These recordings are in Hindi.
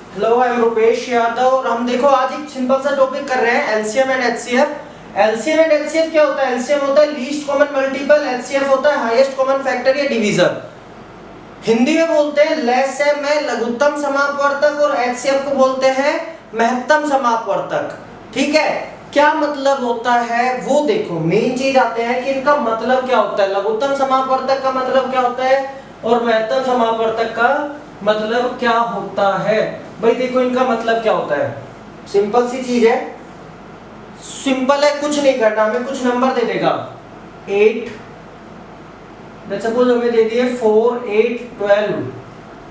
Hello, I am Rupesh Yadav और हम देखो आज एक सिंपल सा टॉपिक कर रहे हैं LCM and HCF. LCM and HCF क्या होता है? एलसीएम होता है लीस्ट कॉमन मल्टीपल, एचसीएफ होता है हाईएस्ट कॉमन फैक्टर या डिवीजर। हिंदी में बोलते हैं लैसम में लघुत्तम समापवर्तक और एचसीएफ को बोलते हैं महत्तम समापवर्तक। ठीक है, क्या मतलब होता है वो देखो, मेन चीज आते हैं कि इनका मतलब क्या होता है। लघुत्तम समापवर्तक का मतलब क्या होता है और महत्तम समापवर्तक का मतलब क्या होता है। भाई देखो इनका मतलब क्या होता है, सिंपल सी चीज है, सिंपल है, कुछ नहीं करना, हमें कुछ नंबर दे देगा 8, सपोज हमें दे दिए 4, 8, 12,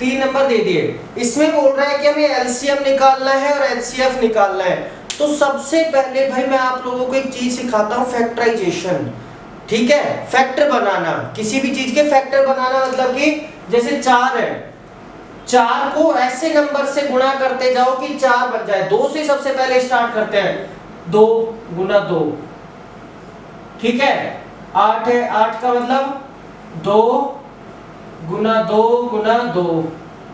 3 नंबर दे दिए। इसमें बोल रहा है कि हमें एलसीएम निकालना है और एचसीएफ निकालना है। तो सबसे पहले भाई मैं आप लोगों को एक चीज सिखाता हूं, फैक्टराइजेशन। ठीक है, फैक्टर बनाना, किसी भी चीज के फैक्टर बनाना मतलब कि जैसे 4 है, 4 को ऐसे नंबर से गुणा करते जाओ कि 4 बन जाए। 2 से सबसे पहले स्टार्ट करते हैं, 2 गुना 2। ठीक है, 8 है, 8 का मतलब 2 गुना 2 गुना 2,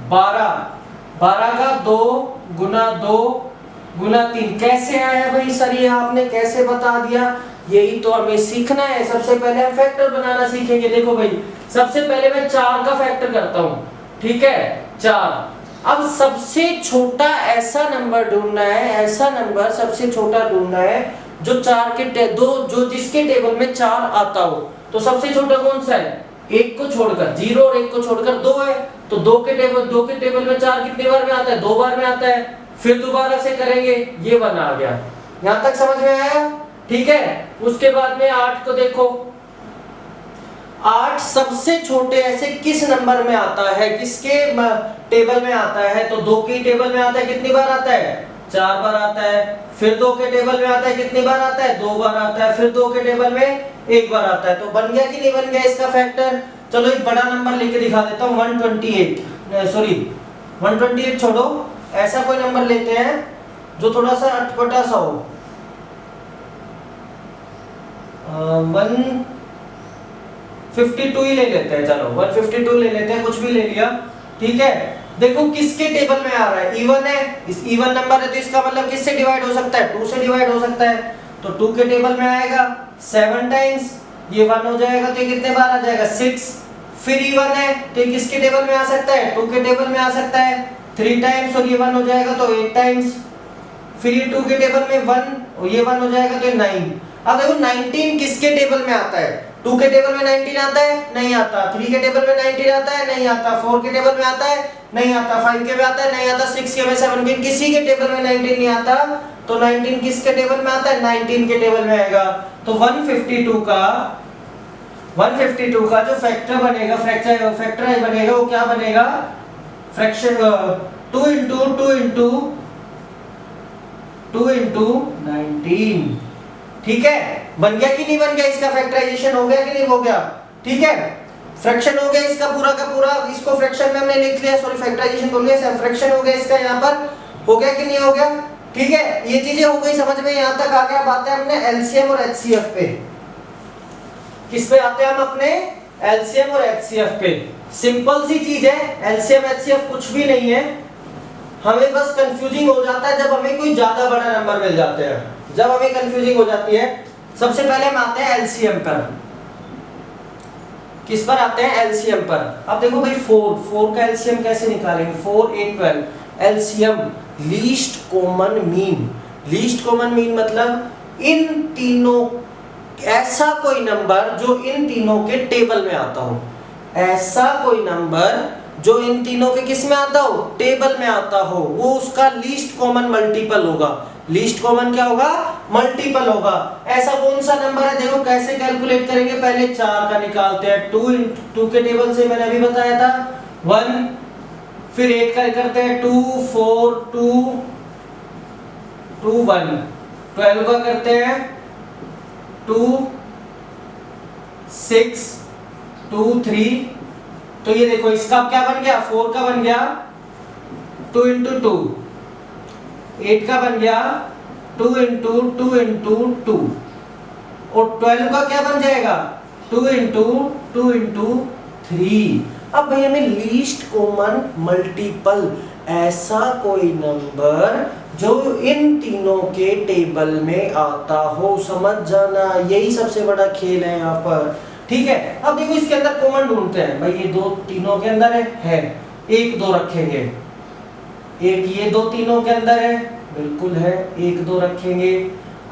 12, 12 का 2 गुना 2 गुना 3। कैसे आया भाई सर, ये आपने कैसे बता दिया? यही तो हमें सीखना है। सबसे पहले हम फैक्टर बनाना सीखेंगे। देखो भाई, सबसे पहले मैं 4 का फैक्टर करता हूं। ठीक है, 4। अब सबसे छोटा ऐसा नंबर ढूंढना है, ऐसा नंबर सबसे छोटा ढूंढना है जो 4 के जो जिसके टेबल में 4 आता हो। तो सबसे छोटा कौन सा है? 1 को छोड़कर, 0 और 1 को छोड़कर 2 है। तो 2 के टेबल में 4 कितनी बार में आता है? 2 बार में आता है। फिर दोबारा से करेंगे, ये 1 आ गया। यहां तक समझ में आया? ठीक है, उसके बाद में 8 को देखो, 8 सबसे छोटे ऐसे किस नंबर में आता है, किसके टेबल में आता है? तो 2 के टेबल में आता है, कितनी बार आता है? 4 बार आता है। फिर 2 के टेबल में आता है, कितनी बार आता है? 2 बार आता है। फिर 2 के टेबल में 1 बार आता है। तो बन गया कि नहीं बन गया इसका फैक्टर? चलो एक बड़ा नंबर लेके दिखा देता हूं, 128 छोड़ो, ऐसा कोई नंबर लेते हैं जो थोड़ा सा अटपटा सा हो। 152 ही ले लेते हैं, चलो 152 ले लेते हैं, कुछ भी ले लिया। ठीक है, देखो किसके टेबल में आ रहा है? इवन है, इस इवन नंबर है तो इसका मतलब किससे डिवाइड हो सकता है? 2 से डिवाइड हो सकता है। तो 2 के टेबल में आएगा 7 टाइम्स, ये 1 हो जाएगा तो ये कितने बार आ जाएगा? 6। फिर इवन है तो ये किसके टेबल में आ सकता है? 2 के टेबल में आ सकता है 3 टाइम्स और ये 1 हो जाएगा तो 8 टाइम्स। फिर ये 2 के टेबल में 1 और ये 1 हो जाएगा तो 9। अब देखो 19 किसके टेबल में आता है? 2 के टेबल में 19 आता है? नहीं आता। 3 के टेबल में 19 आता है? नहीं आता। 4 के टेबल में आता है? नहीं आता। 5 के में आता है? नहीं आता। 6 के में, 7 के, किसी के टेबल में 19 नहीं आता। तो 19 किसके टेबल में आता है? 19 के टेबल में आएगा। तो 152 का जो फैक्टर बनेगा, फैक्टर बनेगा, वो क्या बनेगा? Fraction 2 into 19। ठीक है, बन गया कि नहीं बन गया? इसका फैक्टराइजेशन हो गया कि नहीं हो गया? ठीक है, फ्रैक्शन हो गया इसका पूरा का पूरा। इसको फ्रैक्शन में हमने लिख लिया, सॉरी फैक्टराइजेशन बोल गया, फ्रैक्शन हो गया इसका यहाँ पर। हो गया कि नहीं हो गया? ठीक है, ये चीजें हो गई समझ में, यहाँ तक आ गया। बात है हमने एलसीएम और एचसीएफ पे। किस पे आते हैं हम? अपने एलसीएम और एचसीएफ पे। सिंपल सी चीज है, एलसीएम एचसीएफ कुछ भी नहीं है। हमें बस कंफ्यूजिंग हो जाता है जब हमें कोई ज्यादा बड़ा नंबर मिल जाते हैं, जब हमें कंफ्यूजिंग हो जाती है। सबसे पहले हम आते हैं एलसीएम पर। किस पर आते हैं? एलसीएम पर। अब देखो भाई 4 का एलसीएम कैसे निकालेंगे? 4, 8, 12। LCM least common mean. Least common mean मतलब इन तीनों, ऐसा कोई नंबर जो इन तीनों के टेबल में आता हो, ऐसा कोई नंबर जो इन तीनों के किस में आता हो? टेबल में आता हो, वो उसका लीस्ट कॉमन मल्टीपल होगा। लीस्ट कॉमन क्या होगा? मल्टीपल होगा। ऐसा कौन सा नंबर है? देखो कैसे कैलकुलेट करेंगे, पहले 4 का निकालते हैं। 2 के टेबल से मैंने अभी बताया था 1, फिर 8 का करते हैं 2, 4, 2, 1। 12 का करते हैं 2, 6, 2, 3। तो ये देखो इसका क्या बन गया? 4 का बन गया 2 into 2, 8 का बन गया 2 into 2 into 2, और 12 का क्या बन जाएगा? 2 into 2 into 3। अब भाई हमें लीस्ट कॉमन मल्टीपल, ऐसा कोई नंबर जो इन तीनों के टेबल में आता हो। समझ जाना, यही सबसे बड़ा खेल है यहाँ पर। ठीक है, अब देखो इसके अंदर कॉमन ढूंढते हैं। भाई ये दो तीनों के अंदर है, एक दो रखेंगे। एक ये दो तीनों के अंदर है, बिल्कुल है, एक दो रखेंगे।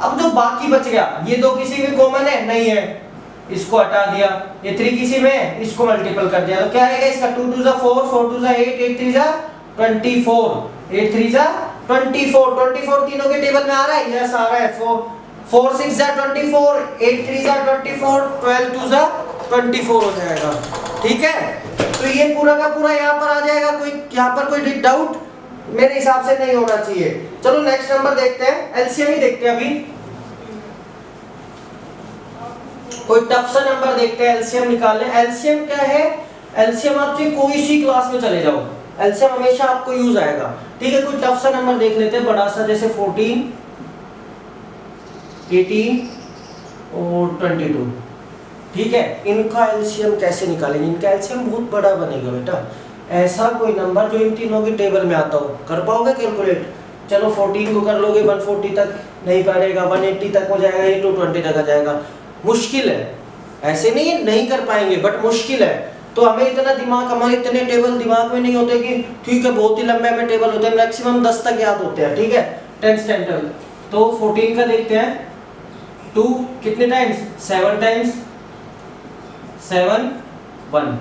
अब जो बाकी बच गया, ये दो किसी में कॉमन है नहीं है, इसको हटा दिया। ये 3 किसी में है, इसको मल्टीपल कर दिया तो क्या आएगा इसका 2 2 जा 4, 4 2 जा 8, 8 3 जा 24, 8 3 जा 24। 24 तीनों के टेबल में आ रहा है, यस आ रहा है। 4 6 जा 24, 8 3 जा 24, 12 2 जा 24 हो जाएगा। ठीक है, तो ये पूरा का पूरा यहाँ पर आ जाएगा। कोई यहाँ पर कोई डाउट मेरे हिसाब से नहीं होना चाहिए। चलो नेक्स्ट नंबर देखते हैं, एलसीएम ही देखते हैं अभी। कोई टफ सा नंबर देखते हैं, एलसीएम निकालने। एलसीएम क्या है? एलसीएम आपके कोई सी क्लास में चले जाओ, एलसीएम हमेशा आपको यूज आएगा। ठीक है, कोई टफ सा नंबर देख लेते हैं, बड़ा सा, जैसे 14, 18 और 22। ठीक है, इनका एलसीएम कैसे निकालेंगे? इनका एलसीएम बहुत बड़ा बनेगा बेटा। ऐसा कोई नंबर जो इन तीनों के टेबल में आता हो, कर पाओगे कैलकुलेट? चलो 14 को कर लोगे, 140 तक नहीं पड़ेगा, 180 तक हो जाएगा, ये 220 तक आ जाएगा। मुश्किल है, ऐसे नहीं कर पाएंगे, बट मुश्किल है। तो हमें इतना दिमाग, हमारे इतने टेबल दिमाग में नहीं होते कि ठीक है बहुत ही लंबे हमें टेबल होते हैं, मैक्सिमम 10 तक याद होते हैं। ठीक है, 10 टेबल। तो 14 का देखते हैं, 2 कितने टाइम्स? 7 टाइम्स, 7 1,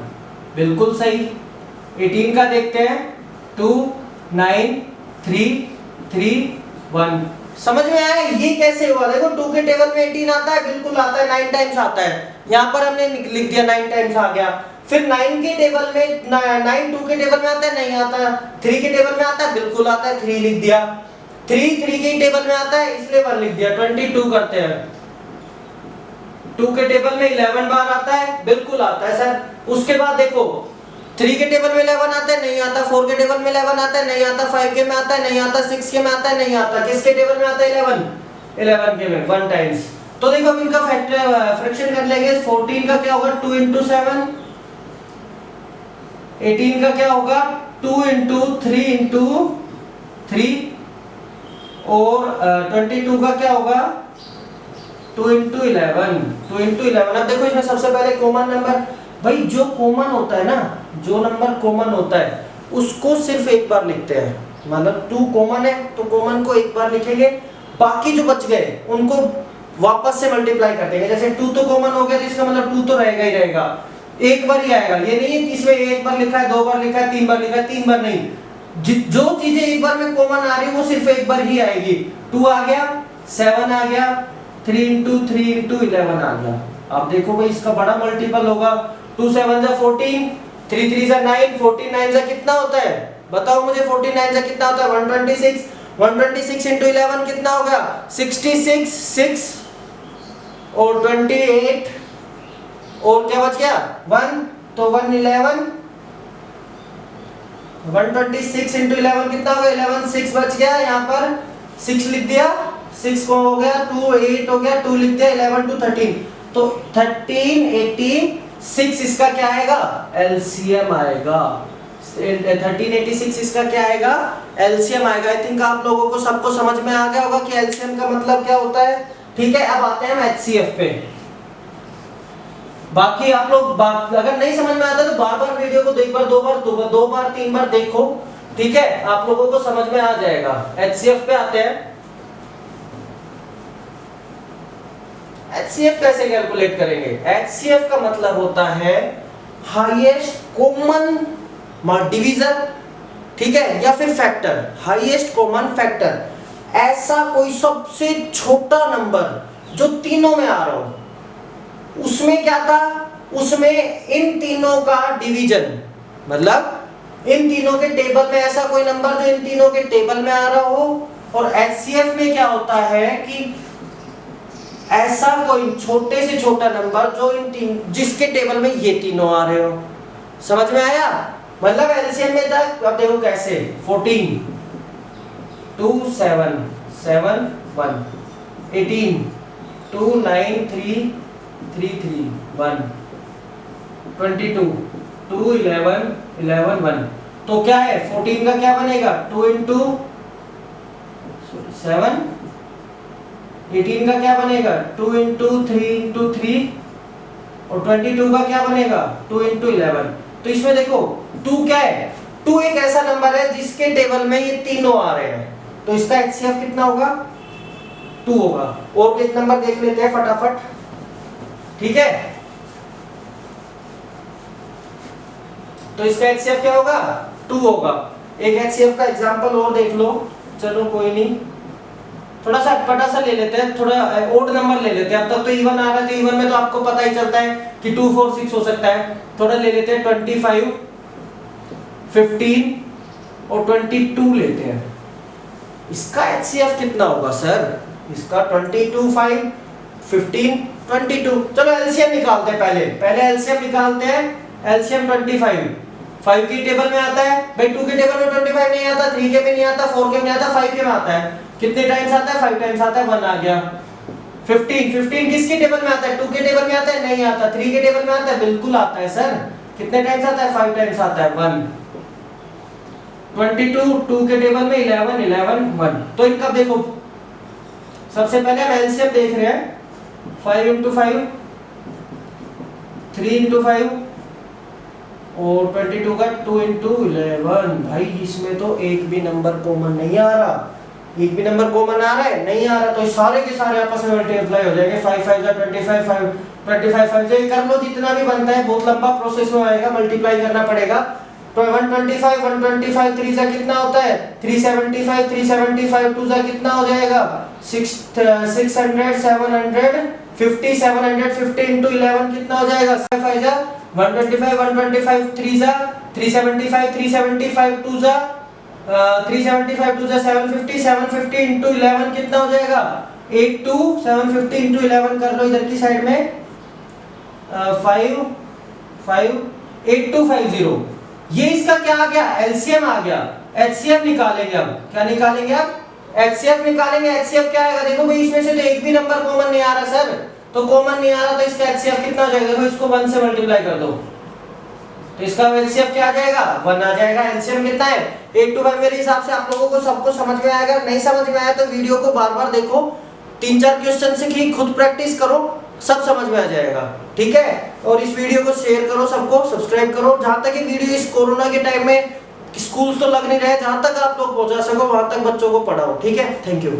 बिल्कुल सही। 18 का देखते हैं, 2 9 3 3 1। समझ में आया ये कैसे हुआ? देखो 2 के टेबल में 18 आता है, बिल्कुल आता है, 9 टाइम्स आता है। यहाँ पर हमने लिख दिया 9 टाइम्स आ गया। फिर 9 के टेबल में 9 2 के टेबल में आता है, नहीं आता। 3 के टेबल में आता है, बिल्कुल आता है, 3 लिख दिया। 3 3 के टेबल में आता है, इसलिए 1 लिख दिया। 22 करते हैं, 2 के टेबल में 11 बार आता है, बिल्कुल आता है सर। उसके बाद देखो 3 के टेबल में 11 आता है, नहीं आता। 4 के टेबल में 11 आता है, नहीं आता। 5 के में आता है, नहीं आता। 6 के में आता है, नहीं आता। किसके टेबल में आता है? 11 के में 1 टाइम्स। तो देखो हम इनका फ्रैक्शन कर लेंगे। 14 का क्या होगा? 2 × 7। 18 का क्या होगा? 2 × 3 × 3। और 22 का क्या होगा? 2 × 11। 2 × 11। अब देखो इसमें सबसे पहले कॉमन नंबर, भाई जो कॉमन होता है ना, जो नंबर कॉमन होता है उसको सिर्फ एक बार लिखते हैं। मतलब 2 कॉमन है तो कॉमन को एक बार लिखेंगे, बाकी जो बच गए उनको वापस से मल्टीप्लाई कर देंगे। जैसे 2 तो कॉमन हो गया तो इसका मतलब 2 तो रहेगा ही रहेगा, एक बार ही आएगा। ये नहीं है कि इसमें एक बार लिखा है, 2 बार लिखा है, 3 बार लिखा है, 3 बार नहीं। जो चीजें एक बार में कॉमन आ रही है वो सिर्फ एक बार ही आएगी। 2 आ गया, 7 आ गया, 3 × 3 × 11 आ गया। अब देखो भाई इसका बड़ा मल्टीपल होगा। 2 7 जा 14, 3 3 जा 9, 14 9 जा कितना होता है? बताओ मुझे, 14 9 जा कितना होता है? 126। 126 × 11 कितना होगा? 66। 6 और 28 और क्या बच गया? 1, तो 1 11। 126 × 11 कितना होगा? 11। 6 बच गया, यहाँ पर 6 लिख दिया। 6 को हो गया 2, 8 हो गया, 2 लिख दिया। 11 2 13, तो 13 86 इसका क्या आएगा? एलसीएम आएगा। 1386 इसका क्या आएगा? एलसीएम आएगा। आई थिंक आप लोगों को सबको समझ में आ गया होगा कि एलसीएम का मतलब क्या होता है। ठीक है, अब आते हैं हम एचसीएफ पे। बाकी आप लोग अगर नहीं समझ में आता तो बार बार वीडियो को एक बार, 2 बार, 2 बार 3 बार देखो। ठीक है, आप लोगों को समझ में आ जाएगा। एचसीएफ पे आते हैं। HCF कैसे कैलकुलेट करेंगे? HCF का मतलब होता है हाईएस्ट कॉमन डिवीजर, ठीक है, या फिर फैक्टर, हाईएस्ट कॉमन फैक्टर। ऐसा कोई सबसे छोटा नंबर जो तीनों में आ रहा हो। उसमें क्या था? उसमें इन तीनों का डिवीजन, मतलब इन तीनों के टेबल में ऐसा कोई नंबर जो इन तीनों के टेबल में आ रहा हो। और HCF में क्या होता है कि ऐसा कोई छोटे से छोटा नंबर जो इन जिसके टेबल में ये तीनों आ रहे हो। समझ में आया? मतलब एलसीएम में था। अब देखो कैसे, 14 2 7 7 1, 18 2 9 3 3 3 1, 22 2 11 11 1। तो क्या है 14 का क्या बनेगा 2 इंटू 7, 18 का क्या बनेगा 2 इंटू 3 इंटू 3, और 22 का क्या बनेगा 2 इंटू 11। तो इसमें देखो 2 क्या है, 2 एक ऐसा नंबर है जिसके टेबल में ये तीनों आ रहे हैं, तो इसका एचसीएफ कितना होगा 2 होगा। और एक नंबर देख लेते हैं फटाफट, ठीक है। तो इसका एचसीएफ क्या होगा 2 होगा। एक एचसीएफ का एग्जांपल और देख लो, चलो कोई नहीं, थोड़ा सा अटपटा सा ले लेते हैं, थोड़ा ओड नंबर ले लेते हैं। अब तक तो इवन आ रहा है, तो इवन में तो आपको पता ही चलता है कि 2 4 6 हो सकता है। थोड़ा ले लेते हैं 25 15 और 22 लेते हैं। इसका एचसीएफ कितना होगा सर, इसका 22 5 15 22। चलो एलसीएम निकालते हैं, पहले एलसीएम निकालते हैं। एलसीएम 25 5 की टेबल में आता है भाई, 2 के टेबल में 25 नहीं आता, 3 के में नहीं आता, 4 के में नहीं आता, 5 के में आता है। कितने टाइम्स आता है 5 टाइम्स आता है, 1 आ गया। 15 किसके टेबल में आता है 2 के टेबल में आता है, नहीं आता। 3 के टेबल में आता है, बिल्कुल आता है सर। कितने टाइम्स आता है 5 टाइम्स आता है, 1। 22 2 के टेबल में 11 11 1। तो इनका देखो, सबसे पहले हम एलसीएम देख रहे हैं 5 इंटू 5 3 इंटू 5 और 22 का 2 इंटू 11। भाई इसमें तो एक भी नंबर कॉमन नहीं आ रहा, एक भी नंबर कॉमन आ रहा है नहीं आ रहा, तो सारे के सारे आपस में मल्टीप्लाई हो जाएंगे। 5 5 जा 25 5 25 5 से कर लो, जितना भी बनता है, बहुत लंबा प्रोसेस में आएगा, मल्टीप्लाई करना पड़ेगा। तो 125 3 जा कितना होता है 375 375 2 जा कितना हो जाएगा 600 750 750 into 11 कितना हो जाएगा 5 जा 125 3 जा 375 375 2 जा 375 2 जा 750 750 into 11 कितना हो जाएगा 82 750 into 11 कर लो इधर की साइड में 5 5 8250। ये इसका क्या आ गया एलसीएम आ गया। एचसीएफ निकालेंगे, अब क्या निकालेंगे, अब एचसीएफ निकालेंगे। एचसीएफ क्या आएगा देखो भाई, इसमें से तो एक भी नंबर कॉमन नहीं आ रहा सर, तो कॉमन नहीं आ रहा, तो इसका एचसीएफ कितना हो जाएगा, देखो इसको 1 से मल्टीप्लाई कर दो, तो इसका एचसीएफ क्या आ जाएगा 1 आ जाएगा। एलसीएम कितना है 8 to 5। मेरे हिसाब से आप लोगों को सबको समझ में आएगा, नहीं समझ में आया तो वीडियो को बार-बार देखो, 3-4 क्वेश्चन सीखी, खुद प्रैक्टिस करो, सब समझ में आ जाएगा, ठीक है। और इस वीडियो को शेयर करो, सबको सब्सक्राइब करो। जहां तक ये वीडियो इस कोरोना के टाइम में स्कूल्स तो लग नहीं रहे, जहां तक आप लोग पहुंचा सको वहां तक बच्चों को पढ़ाओ, ठीक है। Thank you.